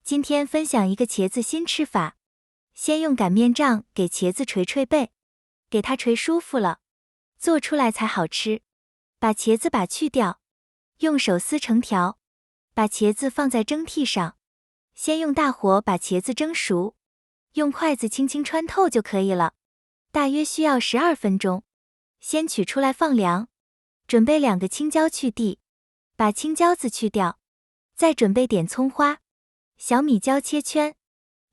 今天分享一个茄子新吃法，先用擀面杖给茄子捶捶背，给它捶舒服了，做出来才好吃。把茄子把去掉，用手撕成条，把茄子放在蒸屉上，先用大火把茄子蒸熟，用筷子轻轻穿透就可以了，大约需要12分钟。先取出来放凉，准备2个青椒去蒂，把青椒籽去掉，再准备点葱花。小米椒切圈，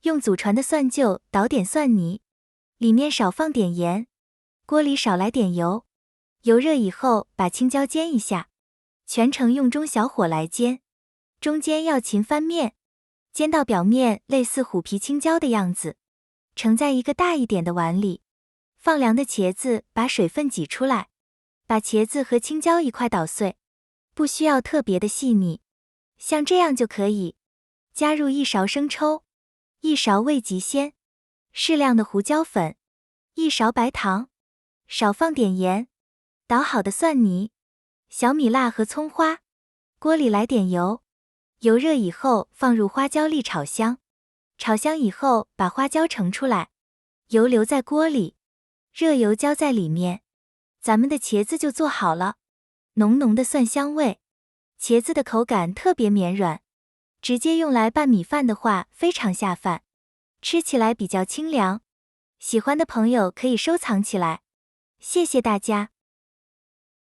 用祖传的蒜臼捣点蒜泥，里面少放点盐，锅里少来点油，油热以后把青椒煎一下，全程用中小火来煎，中间要勤翻面，煎到表面类似虎皮青椒的样子，盛在一个大一点的碗里，放凉的茄子把水分挤出来，把茄子和青椒一块捣碎，不需要特别的细腻，像这样就可以。加入1勺生抽，1勺味极鲜，适量的胡椒粉，1勺白糖，少放点盐，捣好的蒜泥，小米辣和葱花，锅里来点油，油热以后放入花椒粒炒香，炒香以后把花椒盛出来，油留在锅里，热油浇在里面，咱们的茄子就做好了。浓浓的蒜香味，茄子的口感特别绵软，直接用来拌米饭的话非常下饭，吃起来比较清凉。喜欢的朋友可以收藏起来。谢谢大家。